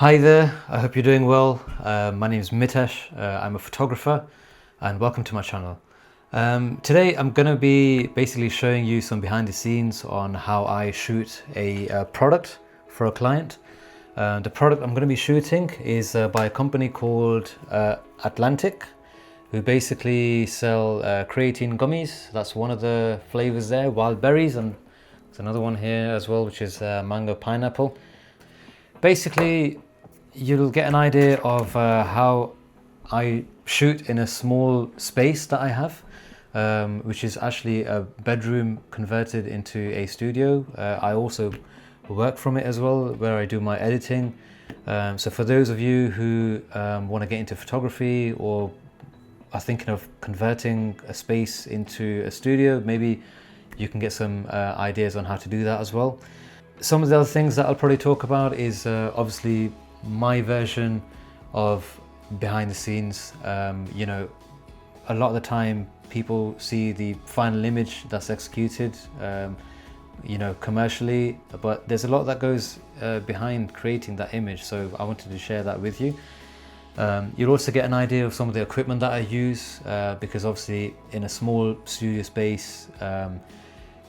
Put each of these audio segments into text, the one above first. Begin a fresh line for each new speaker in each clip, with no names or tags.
Hi there, I hope you're doing well. My name is Mitesh, I'm a photographer and welcome to my channel. Today I'm going to be basically showing you some behind the scenes on how I shoot a product for a client. The product I'm going to be shooting is by a company called Atlantic, who basically sell creatine gummies. That's one of the flavors there, wild berries, and there's another one here as well, which is mango pineapple. Basically, you'll get an idea of how I shoot in a small space that I have, which is actually a bedroom converted into a studio. I also work from it as well, where I do my editing. So for those of you who want to get into photography or are thinking of converting a space into a studio, maybe you can get some ideas on how to do that as well. Some of the other things that I'll probably talk about is obviously my version of behind the scenes. A lot of the time people see the final image that's executed, commercially, but there's a lot that goes behind creating that image. So I wanted to share that with you. You'll also get an idea of some of the equipment that I use, because obviously in a small studio space,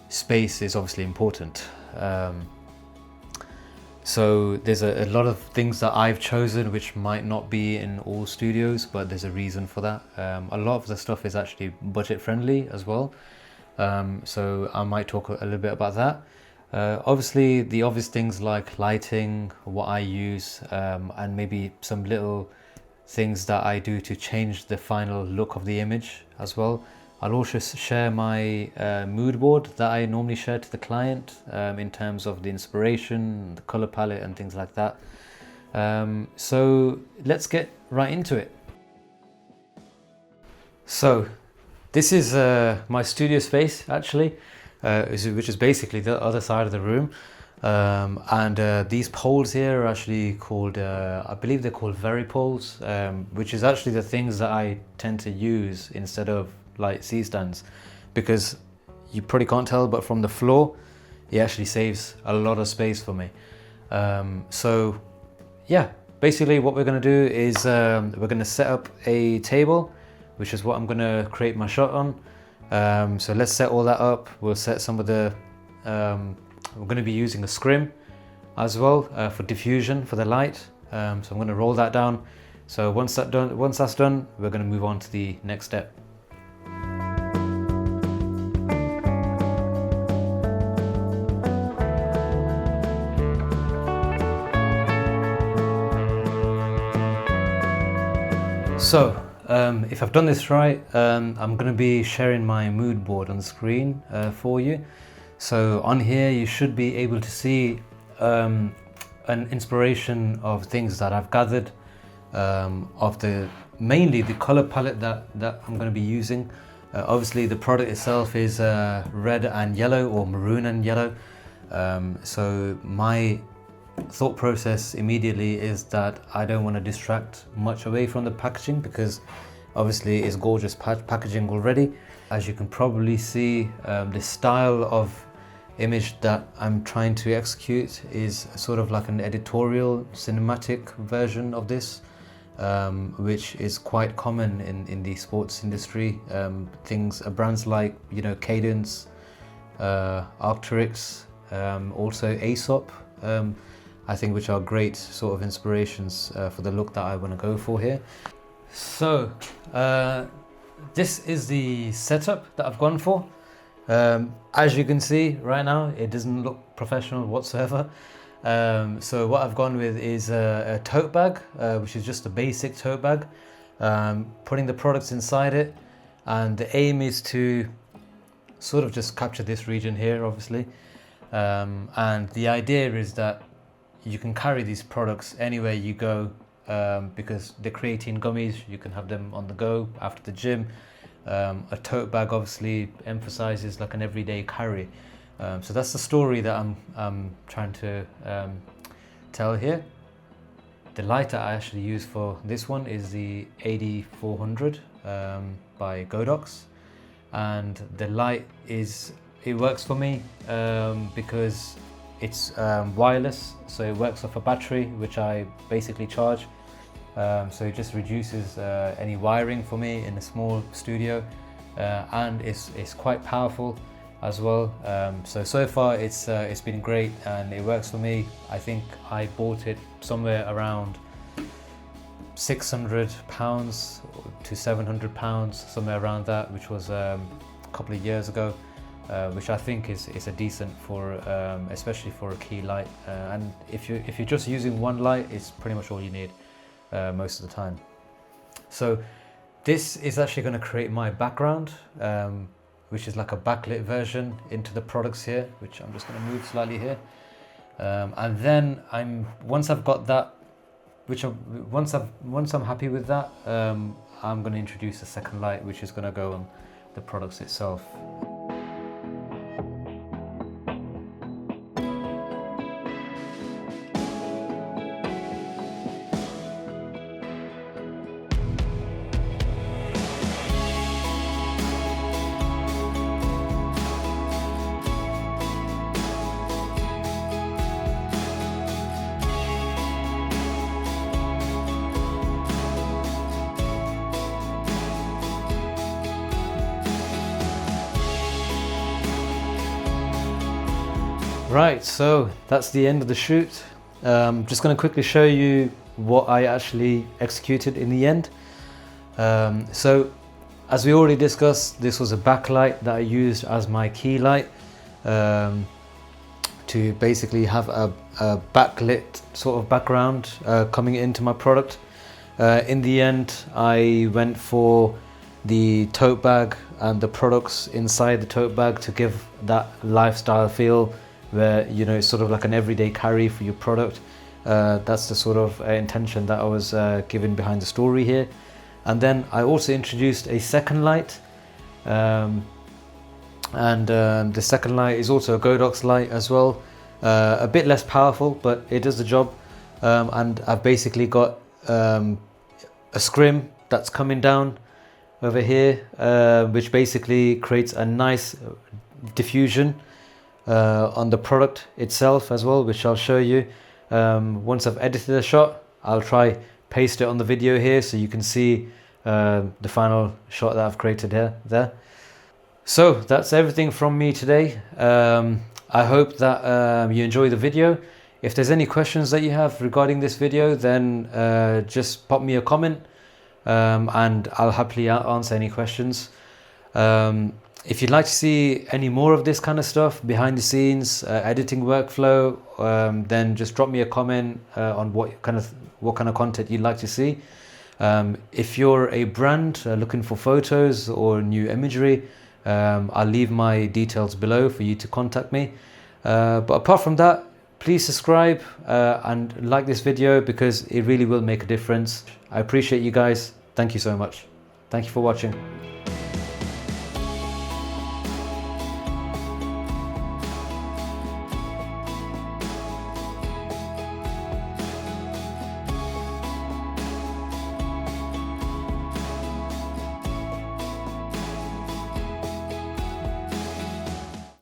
space is obviously important. So there's a lot of things that I've chosen which might not be in all studios, but there's a reason for that. A lot of the stuff is actually budget friendly as well. So I might talk a little bit about that. Obviously the obvious things like lighting, what I use, and maybe some little things that I do to change the final look of the image as well. I'll also share my mood board that I normally share to the client, in terms of the inspiration, the color palette and things like that. So let's get right into it. So this is my studio space actually, which is basically the other side of the room. And these poles here are actually called, I believe they're called Veripoles, which is actually the things that I tend to use instead of like C-stands, because you probably can't tell, but from the floor it actually saves a lot of space for me. So yeah, basically what we're going to do is we're going to set up a table, which is what I'm going to create my shot on. So let's set all that up. We'll set some of the we're going to be using a scrim as well for diffusion for the light. So I'm going to roll that down. So once that's done, we're going to move on to the next step. So if I've done this right, I'm going to be sharing my mood board on the screen for you. So on here you should be able to see an inspiration of things that I've gathered, of mainly the color palette that I'm going to be using. Obviously the product itself is red and yellow, or maroon and yellow. So my thought process immediately is that I don't want to distract much away from the packaging, because obviously it's gorgeous packaging already. As you can probably see, the style of image that I'm trying to execute is sort of like an editorial cinematic version of this, which is quite common in the sports industry. Brands like Cadence, Arc'teryx, also Aesop, I think, which are great sort of inspirations for the look that I want to go for here. So this is the setup that I've gone for. As you can see right now, it doesn't look professional whatsoever. So what I've gone with is a tote bag, which is just a basic tote bag, putting the products inside it, and the aim is to sort of just capture this region here, obviously. And the idea is that you can carry these products anywhere you go, because they're creatine gummies. You can have them on the go after the gym. A tote bag obviously emphasizes like an everyday carry. So that's the story that I'm trying to tell here. The light that I actually use for this one is the AD400 by Godox, and the light it works for me because it's wireless, so it works off a battery which I basically charge. So it just reduces any wiring for me in a small studio, and it's quite powerful as well. So far it's been great and it works for me. I think I bought it somewhere around £600 to £700, somewhere around that, which was a couple of years ago, which I think is a decent for especially for a key light, and if you're just using one light, it's pretty much all you need most of the time. So this is actually going to create my background, which is like a backlit version into the products here, which I'm just going to move slightly here, and then once I've got that, once I'm happy with that, I'm going to introduce a second light which is going to go on the products itself. Right, so that's the end of the shoot. Just going to quickly show you what I actually executed in the end. So as we already discussed, this was a backlight that I used as my key light, to basically have a backlit sort of background coming into my product. In the end, I went for the tote bag and the products inside the tote bag to give that lifestyle feel, where, you know, it's sort of like an everyday carry for your product. That's the sort of intention that I was given behind the story here. And then I also introduced a second light, and the second light is also a Godox light as well, a bit less powerful, but it does the job. And I've basically got a scrim that's coming down over here, which basically creates a nice diffusion on the product itself as well, which I'll show you. Once I've edited a shot, I'll try paste it on the video here so you can see the final shot that I've created there. So that's everything from me today. I hope that you enjoy the video. If there's any questions that you have regarding this video, then just pop me a comment, and I'll happily answer any questions. If you'd like to see any more of this kind of stuff, behind the scenes, editing workflow, then just drop me a comment on what kind of content you'd like to see. If you're a brand looking for photos or new imagery, I'll leave my details below for you to contact me. But apart from that, please subscribe and like this video, because it really will make a difference. I appreciate you guys. Thank you so much. Thank you for watching.